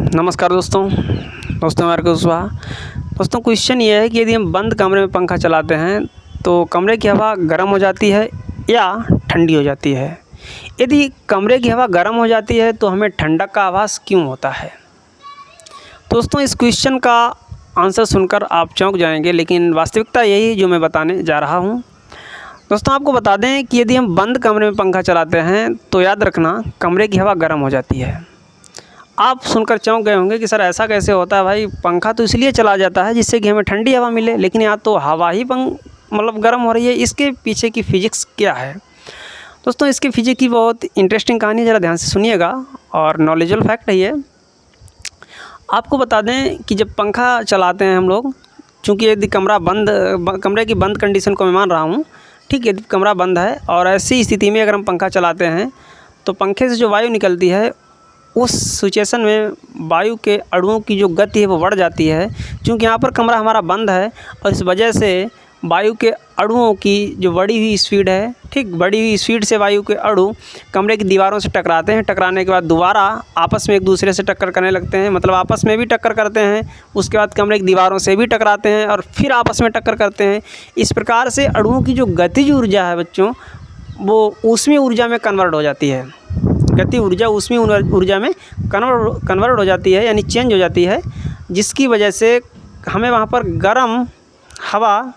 नमस्कार दोस्तों हमारे को दोस्तों क्वेश्चन ये है कि यदि हम बंद कमरे में पंखा चलाते हैं तो कमरे की हवा गर्म हो जाती है या ठंडी हो जाती है। यदि कमरे की हवा गर्म हो जाती है तो हमें ठंडक का आभास क्यों होता है। दोस्तों इस क्वेश्चन का आंसर सुनकर आप चौंक जाएंगे, लेकिन वास्तविकता यही जो मैं बताने जा रहा हूँ। दोस्तों आपको बता दें कि यदि हम बंद कमरे में पंखा चलाते हैं तो याद रखना कमरे की हवा गर्म हो जाती है। आप सुनकर चौंक गए होंगे कि सर ऐसा कैसे होता है भाई, पंखा तो इसलिए चला जाता है जिससे कि हमें ठंडी हवा मिले, लेकिन यहाँ तो हवा ही गर्म हो रही है। इसके पीछे की फ़िज़िक्स क्या है। दोस्तों इसके फिजिक्स की बहुत इंटरेस्टिंग कहानी, ज़रा ध्यान से सुनिएगा और नॉलेजेबल फैक्ट है ये। आपको बता दें कि जब पंखा चलाते हैं हम लोग, चूँकि यदि कमरे की बंद कंडीशन को मैं मान रहा हूँ, ठीक है, यदि कमरा बंद है और ऐसी स्थिति में अगर हम पंखा चलाते हैं तो पंखे से जो वायु निकलती है उस सिचुएशन में वायु के अणुओं की जो गति है वो बढ़ जाती है। क्योंकि यहाँ पर कमरा हमारा बंद है और इस वजह से वायु के अणुओं की जो बढ़ी हुई स्पीड है, ठीक, बढ़ी हुई स्पीड से वायु के अणु कमरे की दीवारों से टकराते हैं। टकराने के बाद दोबारा आपस में एक दूसरे से टक्कर करने लगते हैं, मतलब आपस में भी टक्कर करते हैं, उसके बाद कमरे की दीवारों से भी टकराते हैं और फिर आपस में टक्कर करते हैं। इस प्रकार से अणुओं की जो गतिज ऊर्जा है बच्चों, वो ऊष्मीय ऊर्जा में कन्वर्ट हो जाती है। गति ऊर्जा ऊष्मीय ऊर्जा में कन्वर्ट हो जाती है, यानी चेंज हो जाती है, जिसकी वजह से हमें वहाँ पर गर्म हवा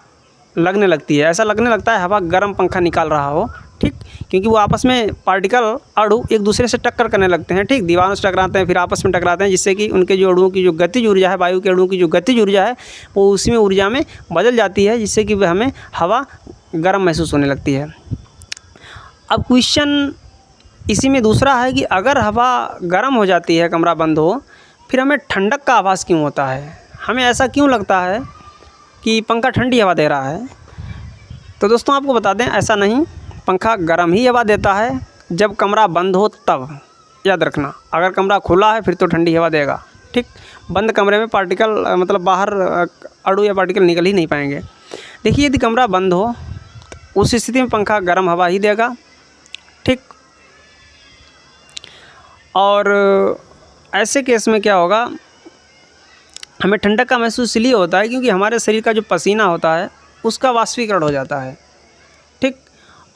लगने लगती है। ऐसा लगने लगता है हवा गर्म पंखा निकाल रहा हो, ठीक, क्योंकि वो आपस में पार्टिकल अणु एक दूसरे से टक्कर करने लगते हैं, ठीक, दीवारों से टकराते हैं, फिर आपस में टकराते हैं, जिससे कि उनके जो अणुओं की जो गतिज ऊर्जा है, वायु के अणुओं की जो गतिज ऊर्जा है वो ऊष्मीय ऊर्जा में बदल जाती है, जिससे कि हमें हवा गर्म महसूस होने लगती है। अब क्वेश्चन इसी में दूसरा है कि अगर हवा गर्म हो जाती है, कमरा बंद हो, फिर हमें ठंडक का आभास क्यों होता है। हमें ऐसा क्यों लगता है कि पंखा ठंडी हवा दे रहा है। तो दोस्तों आपको बता दें ऐसा नहीं, पंखा गर्म ही हवा देता है जब कमरा बंद हो तब। याद रखना, अगर कमरा खुला है फिर तो ठंडी हवा देगा, ठीक। बंद कमरे में पार्टिकल मतलब बाहर अणु या पार्टिकल निकल ही नहीं पाएंगे। देखिए यदि कमरा बंद हो उस स्थिति में पंखा गर्म हवा ही देगा, ठीक। और ऐसे केस में क्या होगा, हमें ठंडक का महसूस इसलिए होता है क्योंकि हमारे शरीर का जो पसीना होता है उसका वाष्पीकरण हो जाता है, ठीक।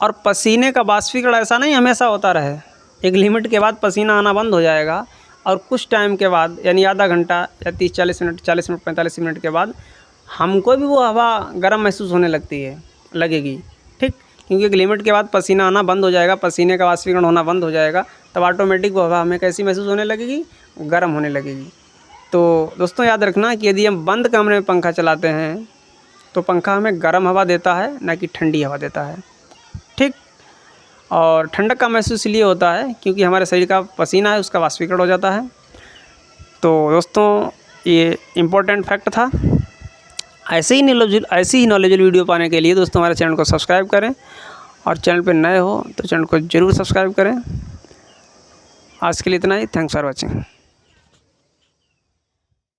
और पसीने का वाष्पीकरण ऐसा नहीं हमेशा होता रहे, एक लिमिट के बाद पसीना आना बंद हो जाएगा और कुछ टाइम के बाद, यानी आधा घंटा या 30-40 मिनट 45 मिनट के बाद हमको भी वो हवा गर्म महसूस होने लगेगी, ठीक, क्योंकि एक लिमिट के बाद पसीना आना बंद हो जाएगा, पसीने का वाष्पीकरण होना बंद हो जाएगा, तब ऑटोमेटिक वो हवा हमें कैसी महसूस होने लगेगी, गर्म होने लगेगी। तो दोस्तों याद रखना कि यदि हम बंद कमरे में पंखा चलाते हैं तो पंखा हमें गर्म हवा देता है, ना कि ठंडी हवा देता है, ठीक। और ठंडक का महसूस इसलिए होता है क्योंकि हमारे शरीर का पसीना है उसका वाष्पीकरण हो जाता है। तो दोस्तों ये इम्पोर्टेंट फैक्ट था। ऐसे ही नॉलेजेबल वीडियो पाने के लिए दोस्तों हमारे चैनल को सब्सक्राइब करें, और चैनल पर नए हो तो चैनल को ज़रूर सब्सक्राइब करें। आज के लिए इतना ही। Thanks for watching.